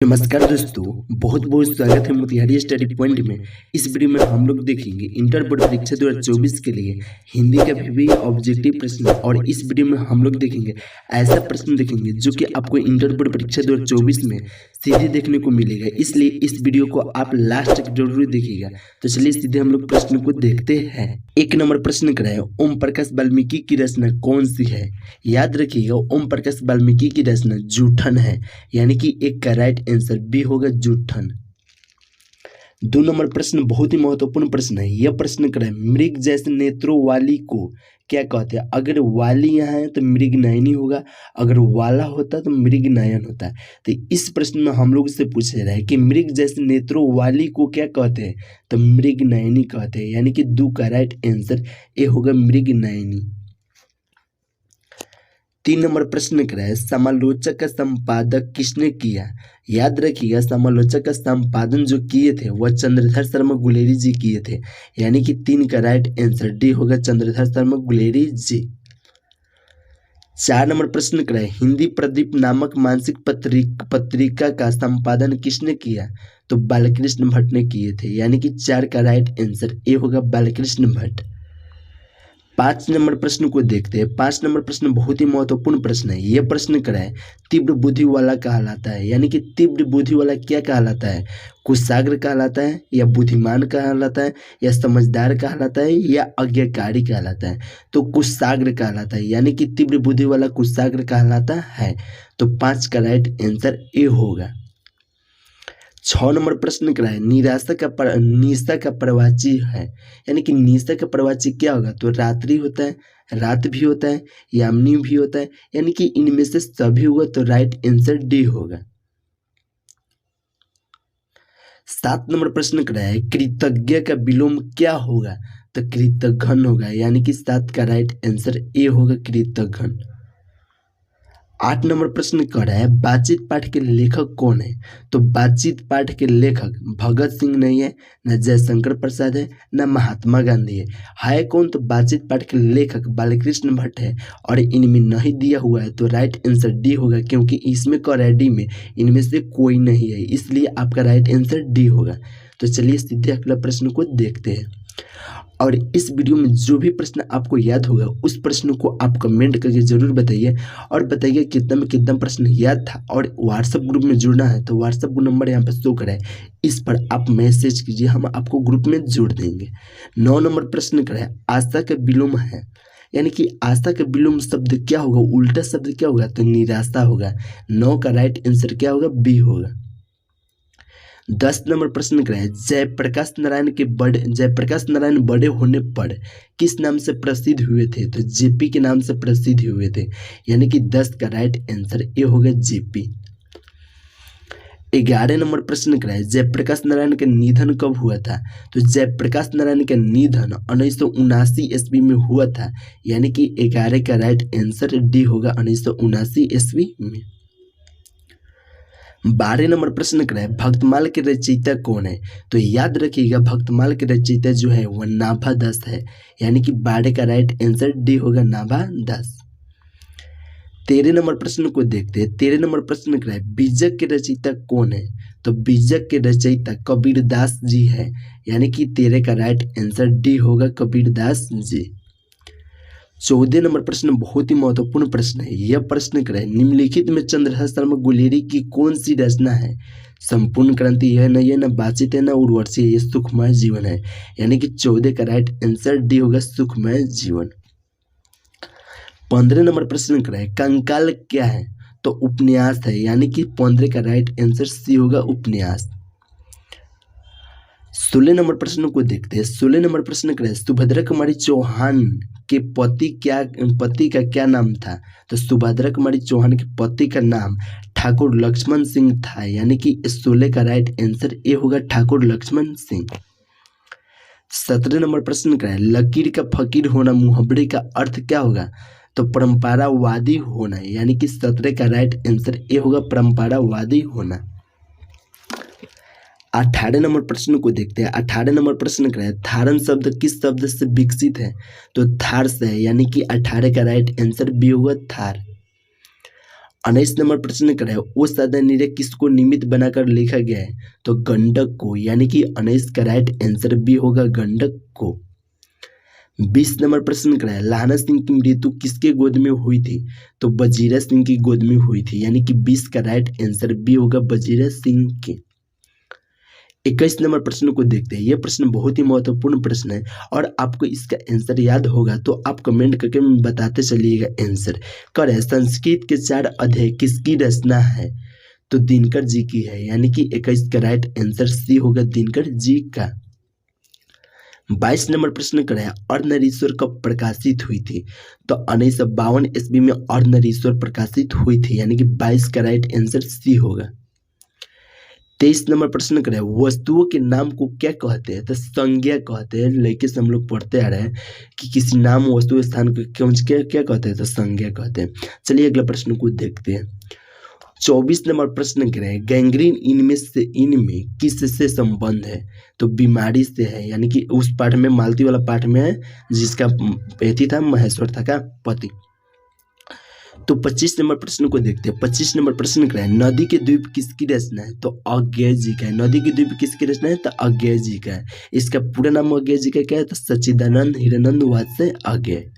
नमस्कार दोस्तों, बहुत बहुत स्वागत है मोतिहारी स्टडी पॉइंट में। इस वीडियो में हम लोग देखेंगे इंटर बोर्ड परीक्षा 2024 के लिए हिंदी का भी ऑब्जेक्टिव प्रश्न। और इस वीडियो में हम लोग देखेंगे ऐसा प्रश्न देखेंगे जो कि आपको इंटर बोर्ड परीक्षा 2024 में सीधे देखने को मिलेगा, इसलिए इस वीडियो को आप लास्ट तक जरूर देखिएगा। तो चलिए सीधे हम लोग प्रश्न को देखते हैं। एक नंबर प्रश्न कराए, ओम प्रकाश वाल्मीकि की रचना कौन सी है? याद रखिएगा, ओम प्रकाश वाल्मीकि की रचना जूठन है, यानी कि एक का राइट आंसर बी होगा जूठन। 2 नंबर प्रश्न बहुत ही महत्वपूर्ण प्रश्न है। यह प्रश्न कराए, मृग जैसे नेत्रों वाली को क्या कहते हैं? अगर वाली यहाँ है तो मृग नयनी होगा, अगर वाला होता तो मृग नयन होता। तो इस प्रश्न में हम लोग से पूछ रहा है कि मृग जैसे नेत्रों वाली को क्या कहते हैं? तो मृग नयनी कहते हैं, यानी कि 2 का राइट आंसर ए होगा मृग नयनी। 3 नंबर प्रश्न कराए, समालोचक का संपादक किसने किया? याद रखिएगा, समालोचक का संपादन जो किए थे वह चंद्रधर शर्मा गुलेरी जी किए थे, यानी कि 3 का राइट आंसर डी होगा चंद्रधर शर्मा गुलेरी जी। 4 नंबर प्रश्न कराए, हिंदी प्रदीप नामक मासिक पत्रिका का संपादन किसने किया? तो बालकृष्ण भट्ट ने किए थे, यानी कि 4 का राइट आंसर ए होगा बालकृष्ण भट्ट। 5 नंबर प्रश्न को देखते हैं। 5 नंबर प्रश्न बहुत ही महत्वपूर्ण प्रश्न है। यह प्रश्न कराए, तीव्र बुद्धि वाला कहलाता है, यानी कि तीव्र बुद्धि वाला क्या कहलाता है? कुशाग्र कहलाता है, या बुद्धिमान कहलाता है, या समझदार कहलाता है, या आज्ञाकारी कहलाता है? तो कुशाग्र कहलाता है, यानी कि तीव्र बुद्धि वाला कुशाग्र कहलाता है। तो 5 का राइट आंसर ए होगा। 6 नंबर प्रश्न कराए, निशा का प्रवाची है, यानी कि निशा का प्रवाची क्या होगा? तो रात्रि होता है, रात भी होता है, यामिनी भी होता है, यानी कि इनमें से सभी होगा। तो राइट आंसर डी होगा। 7 नंबर प्रश्न कराए, कृतज्ञ का विलोम क्या होगा? तो कृतघ्न होगा, यानी कि 7 का राइट आंसर ए होगा कृतघ्न। 8 नंबर प्रश्न कर है, बातचीत पाठ के लेखक कौन है? तो बातचीत पाठ के लेखक भगत सिंह नहीं है, न जयशंकर प्रसाद है, न महात्मा गांधी है कौन? तो बातचीत पाठ के लेखक बालकृष्ण भट्ट है, और इनमें नहीं दिया हुआ है। तो राइट आंसर डी होगा, क्योंकि इसमें करेडी में इनमें से कोई नहीं है, इसलिए आपका राइट आंसर डी होगा। तो चलिए सीधे अगला प्रश्न को देखते हैं। और इस वीडियो में जो भी प्रश्न आपको याद होगा उस प्रश्न को आप कमेंट करके जरूर बताइए, और बताइए कितना में कितना प्रश्न याद था। और व्हाट्सएप ग्रुप में जुड़ना है तो व्हाट्सएप नंबर यहाँ पर शो करा है, इस पर आप मैसेज कीजिए, हम आपको ग्रुप में जोड़ देंगे। 9 नंबर प्रश्न कराए, आशा का विलोम है, यानी कि आशा का विलोम शब्द क्या होगा? उल्टा शब्द क्या होगा? तो निराशा होगा। 9 का राइट आंसर क्या होगा? बी होगा। 10 नंबर प्रश्न कराए, जयप्रकाश नारायण बड़े होने पर किस नाम से प्रसिद्ध हुए थे? तो जेपी के नाम से प्रसिद्ध हुए थे, यानी कि 10 का राइट आंसर ए होगा जेपी। 11 नंबर प्रश्न कराए, जयप्रकाश नारायण का निधन कब हुआ था? तो जयप्रकाश नारायण का निधन 1979 ईस्वी में हुआ था, यानी कि 11 का राइट आंसर डी होगा 1979 ईस्वी में। 12 नंबर प्रश्न कराए, भक्तमाल के रचयिता कौन है? तो याद रखिएगा, भक्तमाल के रचयिता जो है वह नाभा दास है, यानी कि 12 का राइट आंसर डी होगा नाभा दास। 13 नंबर प्रश्न को देखते हैं। 13 नंबर प्रश्न कराए, बीजक के रचयिता कौन है? तो बीजक के रचयिता कबीरदास जी है, यानी कि 13 का राइट आंसर डी होगा कबीरदास जी। 14 नंबर प्रश्न बहुत ही महत्वपूर्ण प्रश्न है। यह प्रश्न कराए, निम्नलिखित में चंद्रधर शर्मा गुलेरी की कौन सी रचना है? संपूर्ण क्रांति है न, ये न बातचीत है, न उर्वशी है, ये सुखमय जीवन है, यानी कि 14 का राइट आंसर डी होगा सुखमय जीवन। 15 नंबर प्रश्न कराए, कंकाल क्या है? तो उपन्यास है, यानी कि 15 का राइट आंसर सी होगा उपन्यास। 16 नंबर प्रश्न को देखते हैं। 16 नंबर प्रश्न करें, सुभद्रा कुमारी चौहान के पति का क्या नाम था? तो सुभद्रा कुमारी चौहान के पति का नाम ठाकुर लक्ष्मण सिंह था, यानी कि 16 का राइट आंसर ए होगा ठाकुर लक्ष्मण सिंह। 17 नंबर प्रश्न करें, लकीर का फकीर होना मुहावरे का अर्थ क्या होगा? तो परंपरावादी होना, यानी कि 17 का राइट आंसर ए होगा परंपरावादी होना। 18 नंबर प्रश्न को देखते हैं। 18 नंबर प्रश्न करें, थारन शब्द किस शब्द से विकसित है? तो थार से है, यानी कि 18 का राइट आंसर बी होगा थार। 19 नंबर प्रश्न कर है वो सादा नीरे किसको निमित्त बनाकर लिखा गया है, तो गंडक को, यानी कि 19 का राइट आंसर बी होगा गंडक को। 20 नंबर प्रश्न कर है लाहना सिंह की मृत्यु किसके गोद में हुई थी, तो वजीरा सिंह की गोद में हुई थी, यानी कि 20 का राइट आंसर बी होगा वजीरा सिंह के। 21 नंबर प्रश्न को देखते हैं। यह प्रश्न बहुत ही महत्वपूर्ण प्रश्न है और आपको इसका आंसर याद होगा तो आप कमेंट करके बताते चलिएगा आंसर। कर है संस्कृत के 4 अध्याय किसकी रचना है, तो दिनकर जी की है, यानी कि 21 का राइट आंसर सी होगा दिनकर जी का। 22 नंबर प्रश्न कर है अर्धनारीश्वर कब प्रकाशित हुई थी, तो 1952 ईस्वी में अर्धनारीश्वर प्रकाशित हुई थी, यानी कि 22 का राइट आंसर सी होगा। 23 नंबर प्रश्न करें वस्तुओं के नाम को क्या कहते हैं, तो संज्ञा कहते हैं। लेकिन हम लोग पढ़ते आ रहे हैं कि किसी नाम वस्तु स्थान को क्या कहते हैं, तो संज्ञा कहते हैं। चलिए अगला प्रश्न को देखते हैं। 24 नंबर प्रश्न करें गैंग्रीन इनमें किससे संबंध है, तो बीमारी से है, यानी कि उस पाठ में मालती वाला पाठ में है जिसका पति था महेश्वर था का पति। तो 25 नंबर प्रश्न को देखते हैं। 25 नंबर प्रश्न क्या है नदी के द्वीप किसकी रचना है, तो अज्ञेय जी का है। नदी के द्वीप किसकी रचना है, तो अज्ञेय जी का है। इसका पूरा नाम अज्ञेय जी का क्या है, तो सच्चिदानंद हिरानंद वात्स्य अज्ञेय।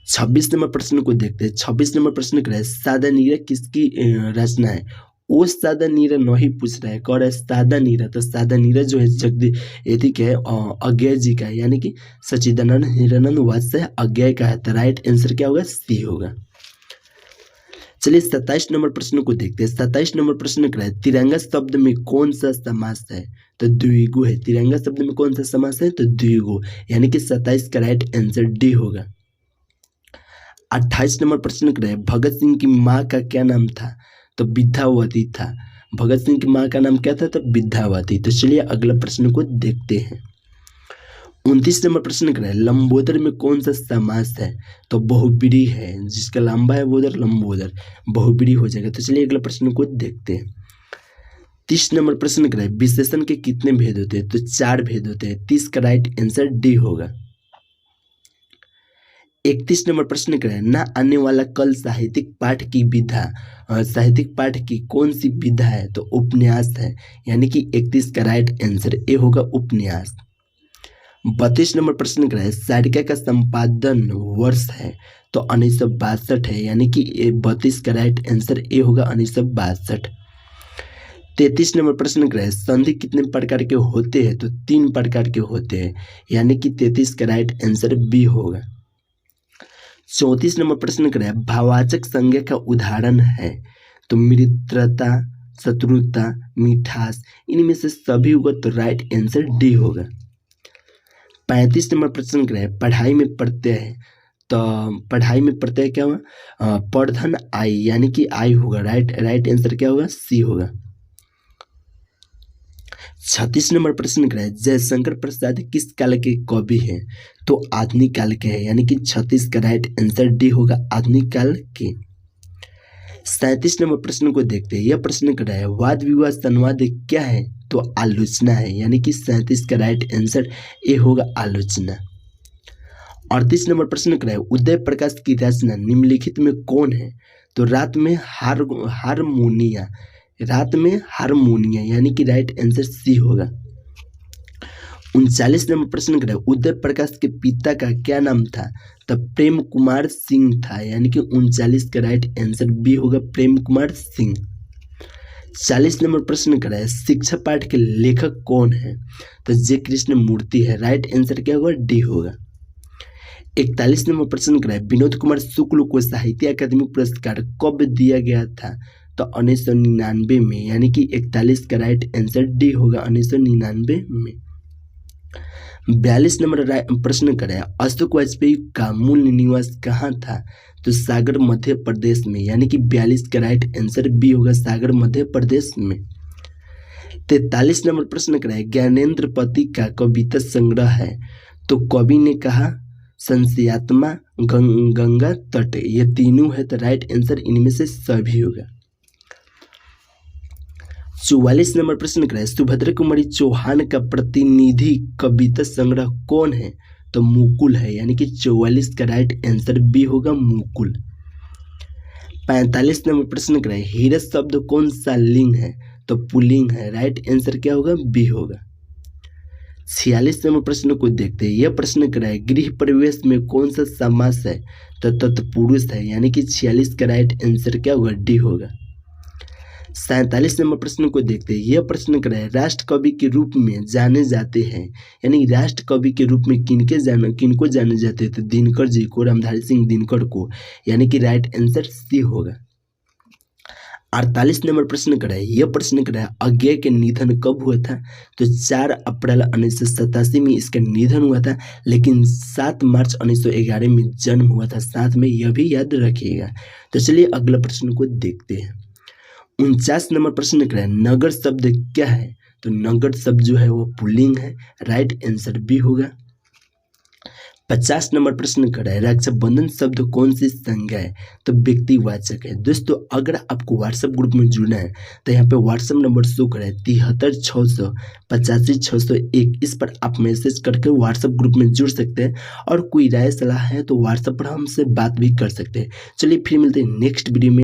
26 नंबर प्रश्न को देखते हैं। 26 नंबर प्रश्न क्या है सादा नीरा किसकी रचना है, वो सादा नीरा नहीं पूछ रहा है, कह रहा है सादा नीरा। तो सादा नीरा जो है यदि क्या है अज्ञेय जी का है, यानी कि सच्चिदानंद हिरानंद वात्स्य अज्ञेय का है। तो राइट आंसर क्या होगा, सी होगा। चलिए 27 नंबर प्रश्न को देखते हैं। 27 नंबर प्रश्न क्या है तिरंगा शब्द में कौन सा समास है, तो द्विगु है। तिरंगा शब्द में कौन सा समास है, तो द्विगु, यानी कि 27 का राइट आंसर डी होगा। 28 नंबर प्रश्न क्या है भगत सिंह की माँ का क्या नाम था, तो विद्यावती था। भगत सिंह की माँ का नाम क्या था, तो विद्यावती। तो चलिए अगला प्रश्न को देखते हैं। 29 नंबर प्रश्न क्या है लंबोदर में कौन सा समास है, तो बहुब्रीहि है। जिसका लंबा है वो लंबोदर, बहुब्रीहि हो जाएगा। तो चलिए अगला प्रश्न को देखते हैं। 30 नंबर प्रश्न क्या है विशेषण के कितने भेद होते हैं, तो 4 भेद होते हैं। 30 का राइट आंसर डी होगा। 31 नंबर प्रश्न क्या है ना आने वाला कल साहित्यिक पाठ की विधा, साहित्यिक पाठ की कौन सी विधा है, तो उपन्यास है, यानी कि 31 का राइट आंसर ए होगा उपन्यास। 32 नंबर प्रश्न क्या है सारिका का संपादन वर्ष है, तो 1962 है, यानी कि 32 का राइट आंसर ए होगा 1962। 33 नंबर प्रश्न क्या है संधि कितने प्रकार के होते हैं, तो 3 प्रकार के होते हैं, यानी कि 33 का राइट आंसर बी होगा। 34 नंबर प्रश्न क्या है भाववाचक संज्ञा का उदाहरण है, तो मित्रता, शत्रुता, मिठास, इनमें से सभी होगा, तो राइट आंसर डी होगा। 35 नंबर प्रश्न क्या है पढ़ाई में प्रत्यय है, तो पढ़ाई में प्रत्यय क्या होगा, पढ़धन आई, यानी कि आई होगा। राइट आंसर क्या होगा, सी होगा। 36 नंबर प्रश्न क्या है जयशंकर प्रसाद किस काल के कवि हैं, तो आधुनिक काल के हैं, यानी कि 36 का राइट आंसर डी होगा आधुनिक काल के। 37 नंबर प्रश्न को देखते हैं। यह प्रश्न क्या है वाद विवाद संवाद क्या है, तो आलोचना है, यानी कि 37 का राइट आंसर ए होगा आलोचना। 38 नंबर प्रश्न क्या है उदय प्रकाश की रचना निम्नलिखित में कौन है, तो रात में हारमोनिया, रात में हारमोनिया, यानी कि राइट आंसर सी होगा। 39 नंबर प्रश्न क्या है उदय प्रकाश के पिता का क्या नाम था, तो प्रेम कुमार सिंह था, यानी कि 39 का राइट आंसर बी होगा प्रेम कुमार सिंह। 40 नंबर प्रश्न क्या है शिक्षा पाठ के लेखक कौन है, तो जे कृष्ण मूर्ति है। राइट आंसर क्या होगा, डी होगा। 41 नंबर प्रश्न क्या है विनोद कुमार शुक्ल को साहित्य अकादमी पुरस्कार कब दिया गया था, तो 1999 में, यानी कि 41 का राइट आंसर डी होगा 1999 में। 42 नंबर प्रश्न करें अशोक वाजपेयी का मूल निवास कहाँ था, तो सागर मध्य प्रदेश में, यानी कि 42 का राइट आंसर बी होगा सागर मध्य प्रदेश में। 43 नंबर प्रश्न करें ज्ञानेंद्र पति का कविता संग्रह है, तो कवि ने कहा संशयात्मा, गंगा तट, ये तीनों है, तो राइट आंसर इनमें से सभी होगा। 44 नंबर प्रश्न क्या है सुभद्रा कुमारी चौहान का प्रतिनिधि कविता संग्रह कौन है, तो मुकुल है, यानी कि 44 का राइट आंसर बी होगा मुकुल। 45 नंबर प्रश्न करें, हीरा शब्द कौन सा लिंग है? तो पुल्लिंग है। राइट आंसर क्या होगा? बी होगा। 46 नंबर प्रश्न को देखते हैं। यह प्रश्न कराए, गृह प्रवेश में कौन सा समास है? तो तत्पुरुष है, यानी कि 46 का राइट आंसर क्या होगा? डी होगा। 47 नंबर प्रश्न को देखते हैं। यह प्रश्न कराए, राष्ट्र कवि के रूप में जाने जाते हैं, यानी राष्ट्र कवि के रूप में किनको जाने जाते हैं? तो दिनकर जी को, रामधारी सिंह दिनकर को, यानी कि राइट आंसर सी होगा। 48 नंबर प्रश्न कराए। यह प्रश्न कराए, अज्ञेय के निधन कब हुआ था? तो 4 अप्रैल 1987 में इसका निधन हुआ था, लेकिन 7 मार्च 1911 में जन्म हुआ था। साथ में यह भी याद रखिएगा। तो चलिए अगला प्रश्न को देखते हैं। 49 नंबर प्रश्न कराए, नगर शब्द क्या है? तो नगर शब्द जो है वो पुल्लिंग है। राइट आंसर बी होगा। 50 नंबर प्रश्न कर रहा है, रक्षाबंधन शब्द कौन सी संज्ञा है? तो व्यक्तिवाचक है। दोस्तों अगर आपको व्हाट्सएप ग्रुप में जुड़ना है तो यहाँ पे व्हाट्सएप नंबर शो कर रहा है 73 685 601। इस पर आप मैसेज करके व्हाट्सएप ग्रुप में जुड़ सकते हैं, और कोई राय सलाह है तो व्हाट्सएप पर हमसे बात भी कर सकते हैं। चलिए फिर मिलते हैं नेक्स्ट वीडियो में।